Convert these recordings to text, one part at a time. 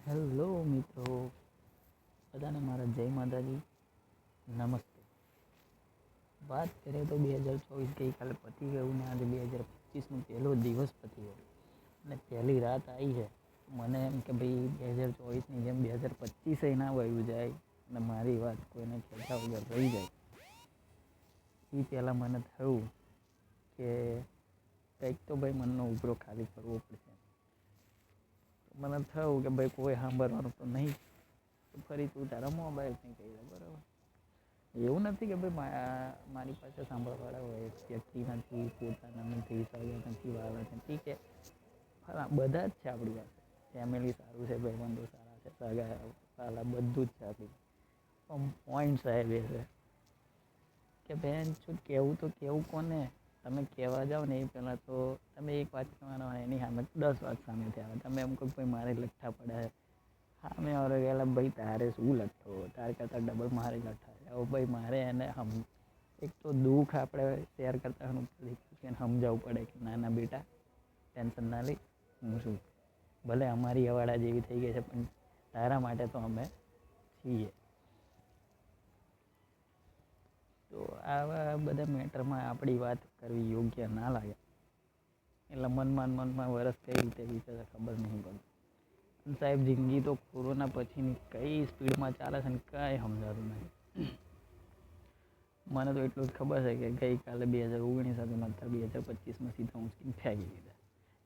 Hello મિત્રો, બધાને મારા જય માતાજી, નમસ્તે. વાત કરીએ તો 2024 ગઈકાલે પતી ગયું ને આજે 2025નો પહેલો દિવસ પતી ગયો અને પહેલી રાત આવી છે. મને એમ કે ભાઈ 2024ની જેમ 2025 ના વયું જાય અને મારી વાત કોઈને કહેતા વગર રહી જાય. એ પહેલાં મને થયું કે કંઈક તો ભાઈ મનનો ઉભરો ખાલી કરવો પડશે. મને થયું કે ભાઈ કોઈ સાંભળવાનું તો નહીં, તો ફરી તું તારા મોબાઈલથી કહી દે. બરાબર, એવું નથી કે ભાઈ મારી પાસે સાંભળવાળા હોય વ્યક્તિ નથી, પોતાના નથી, સગા નથી, વાળા નથી, કે બધા જ છે આપણી પાસે. ફેમિલી સારું છે, ભાઈબંધો સારા છે, સગા વાળા બધું જ છે આપણી. પણ પોઈન્ટ સાહેબ એ છે કે બેન શું કહેવું તો કેવું કોને. તમે કહેવા જાઓ ને એ પહેલાં તો તમે એક વાત કહેવાના હોય એની સામે 10 વાત સામેથી આવે. તમે એમ કહો ભાઈ મારે લઠ્ઠા પડે, હા મેં ઓરે ગયેલા ભાઈ તારે શું લઠ્ઠો, તારે કરતાં ડબલ મારે લઠ્ઠા છે. હવે ભાઈ મારે એને એક તો દુઃખ આપણે શેર કરતા હોવાનું સમજાવવું પડે કે ના ના બેટા ટેન્શન ના લઈ, હું શું ભલે અમારી અવાડા જેવી થઈ ગઈ છે પણ તારા માટે તો અમે છીએ. તો આવા બધા મેટરમાં આપણી વાત કરવી યોગ્ય ના લાગે. એટલે મનમાં વરસ કઈ રીતે વીતે ખબર નહીં પડતી. સાહેબ જિંદગી તો કોરોના પછીની કઈ સ્પીડમાં ચાલે છે ને કાંઈ સમજાતું નથી. મને તો એટલું જ ખબર છે કે ગઈકાલે 2019 હતું, અત્યારે 2025માં સીધા ઊંચકીને ફેંકી દીધા.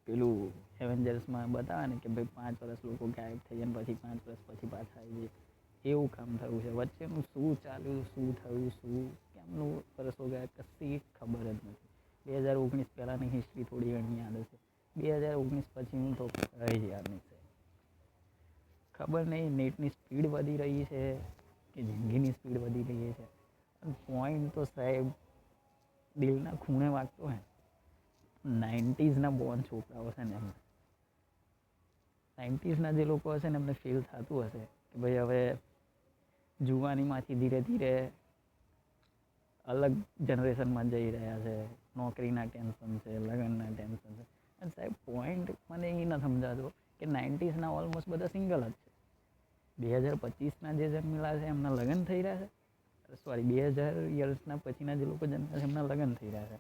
પેલું એવેન્જર્સમાં બતાવે ને કે ભાઈ 5 વર્ષ લોકો ગાયબ થઈ જાય પછી 5 વર્ષ પછી પાછા આવી જાય, એવું કામ થયું છે. વચ્ચેનું શું ચાલ્યું, શું થયું, શું કેમનું વર્ષો ગયા કશી ખબર જ નથી. 2019 પહેલાંની હિસ્ટ્રી થોડી ઘણી યાદ હશે, 2019 પછીનું તો કંઈ જ યાદ નહીં. ખબર નહીં નેટની સ્પીડ વધી રહી છે કે જિંદગીની સ્પીડ વધી રહી છે. અને પોઈન્ટ તો સાહેબ દિલના ખૂણે વાગતો હોય. 90sના બોર્ન છોકરાઓ છે ને એમને 90sના જે લોકો હશે ને એમને ફીલ થતું હશે કે ભાઈ હવે જુવાનીમાંથી ધીરે ધીરે અલગ જનરેશનમાં જઈ રહ્યા છે. નોકરીના ટેન્શન છે, લગ્નના ટેન્શન છે. અને સાહેબ પોઈન્ટ મને એ ન સમજાતો કે 90sના ઓલમોસ્ટ બધા સિંગલ જ છે. 2025ના જે જન્મેલા છે એમના લગ્ન થઈ રહ્યા છે. સોરી 2000 યર્સના પછીના જે લોકો જન્મ્યા છે એમના લગ્ન થઈ રહ્યા છે.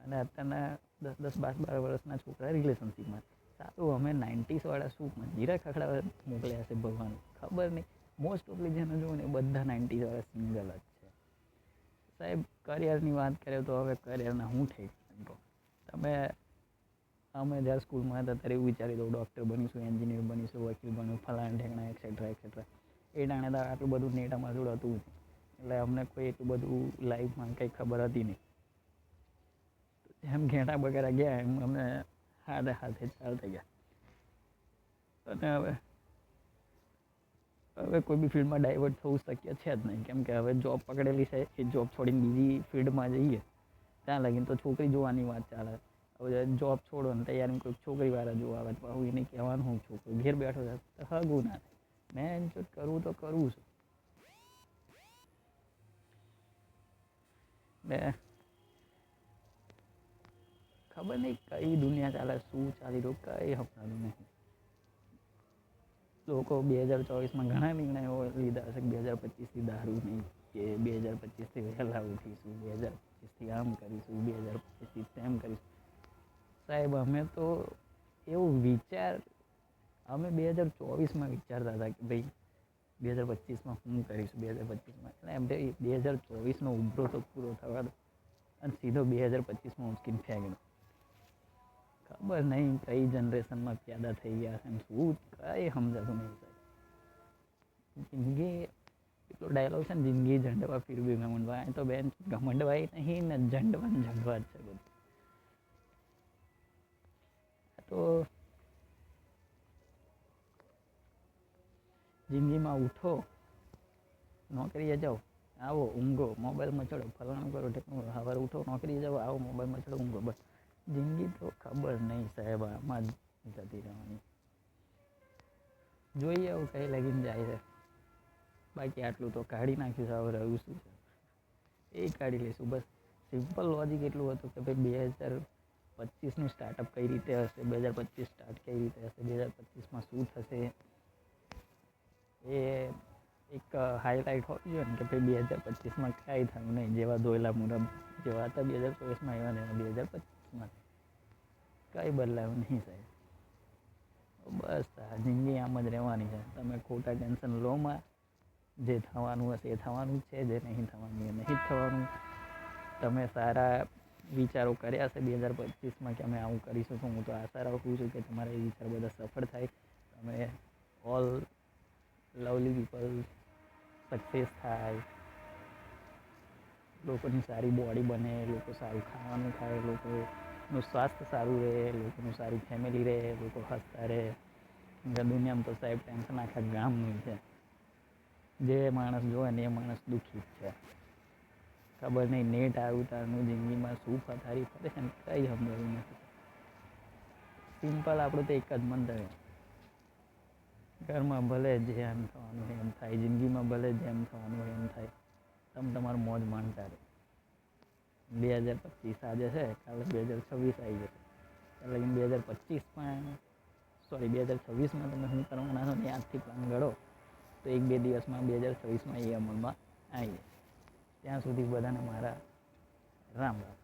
અને અત્યારના 10-12 વર્ષના છોકરા રિલેશનશીપમાં. સારું, અમે 90s વાળા શું મંજીરા ખખડાવા મોકલ્યા છે ભગવાન ખબર નહીં. મોસ્ટ ઓફલી જેને જોવું ને બધા 90s વાળા સિંગલ જ છે. સાહેબ કરિયરની વાત કરીએ તો હવે કરિયરના હું ઠેક કહો. અમે જ્યારે સ્કૂલમાં હતા ત્યારે એવું વિચારી દઉં ડૉક્ટર બનીશું, એન્જિનિયર બનીશું, વકીલ બનીશું, ફલાણા ઢેકણા એક્સેટ્રા. એ ટાણે તો આટલું બધું નેટ અમારા જોડે હતું જ. એટલે અમને કોઈ એટલું બધું લાઈફમાં કંઈ ખબર હતી નહીં. જેમ ઘેટા બગેરા ગયા એમ અમે હાથે ચાલતા ગયા. અને હવે કોઈ બી ફિલ્ડમાં ડાયવર્ટ થવું શક્ય છે જ નહીં, કેમ કે હવે જોબ પકડેલી છે. એ જોબ છોડીને બીજી ફિલ્ડમાં જઈએ ત્યાં લગીને તો છોકરી જોવાની વાત ચાલે. હવે જોબ છોડો ને તૈયારી કોઈ છોકરીવાળા જોવા આવે તો હું એને કહેવાનું હું છોકરો ઘેર બેઠો છે તો હગું ના થાય. મેં જો કરવું તો કરવું છું. ને ખબર નહીં કઈ દુનિયા ચાલે, શું ચાલી રહ્યું કંઈ સમજાતું નહીં. લોકો 2024માં ઘણા નિર્ણયો લીધા હશે કે 2025થી દારૂ નહીં, કે 2025થી વહેલા ઉઠીશું, 2025થી આમ કરીશું, 2025થી તેમ કરીશું. સાહેબ અમે તો એવું અમે 2024માં વિચારતા હતા કે ભાઈ 2025માં હું કરીશું, 2025માં એટલે એમ 2024નો ઉભરો તો પૂરો થવા દો અને સીધો 2025માં ઊંચકીને ફેંકી દો. ખબર નહીં કઈ જનરેશનમાં પેદા થઈ ગયા છે શું કંઈ સમજાતું નહીં સાહેબ. જિંદગી એટલો ડાયલોગ છે ને, જિંદગી ઝંડવા ફિર ભી ઘમંડવા. અહીં તો બેન ઘમંડવાય નહીં ને ઝંડવા જ છે બધું. તો જિંદગીમાં ઉઠો, નોકરીએ જાઓ, આવો ઊંઘો, મોબાઈલમાં ચડો, ફલાણું કરો ઢેકણું. સવારે ઉઠો, નોકરીએ જાઓ, આવો મોબાઈલમાં ચડો, ઊંઘો. બસ જિંદગી તો ખબર નહીં સાહેબ આમાં જ જતી રહેવાની. જોઈએ આવું કંઈ લગીને જાય છે. બાકી આટલું તો કાઢી નાખ્યું છે. હવે રહ્યું શું છે એ કાઢી લઈશું. બસ સિમ્પલ લોજિક એટલું હતું કે ભાઈ 2025નું સ્ટાર્ટઅપ કઈ રીતે હશે, 2025 સ્ટાર્ટ કઈ રીતે હશે, 2025માં શું થશે, એ એક હાઈલાઇટ હોવી જોઈએ ને કે ભાઈ 2025માં કાંઈ થયું નહીં, જેવા ધોયેલા મુરબ જેવા હતા 2024માં એવા ને 2025માં કંઈ બદલાયું નહીં સાહેબ. બસ જિંદગી આમ જ રહેવાની છે. તમે ખોટા ટેન્શન લોમાં, જે થવાનું હશે એ થવાનું જ છે, જે નહીં થવાનું એ નહીં જ થવાનું. તમે સારા વિચારો કર્યા છે 2025માં કે અમે આવું કરીશું, તો હું તો આશા રાખું છું કે તમારા એ વિચાર બધા સફળ થાય. તમે ઓલ લવલી પીપલ સક્સેસ થાય, લોકોની સારી બોડી બને, લોકો સારું ખાવાનું ખાય, લોકોનું સ્વાસ્થ્ય સારું રહે, લોકોનું સારું ફેમિલી રહે, લોકો હસતા રહે. દુનિયામાં તો સાહેબ ટેન્શન આખા ગામનું છે. જે માણસ જોવે ને એ માણસ દુઃખી જ છે. ખબર નહીં નેટ આવ્યું તારનું જિંદગીમાં શું પથારી ફરે છે ને કંઈ સમજાયું નથી. સિમ્પલ આપણું તો એક જ મંતવ્ય, ઘરમાં ભલે જેમ થવાનું હોય એમ થાય, જિંદગીમાં ભલે જેમ થવાનું હોય એમ થાય, તમે તમારું મોજ માણતા રહો. 2025 આજે છે, કાલે 2026 આવી જશે. એટલે 2026માં તમે શું કરવાના છો ને આજથી પ્લાન ઘડો, તો 1-2 દિવસમાં 2026માં એ અમલમાં આવી જાય. ત્યાં સુધી બધાને મારા રામ રામ.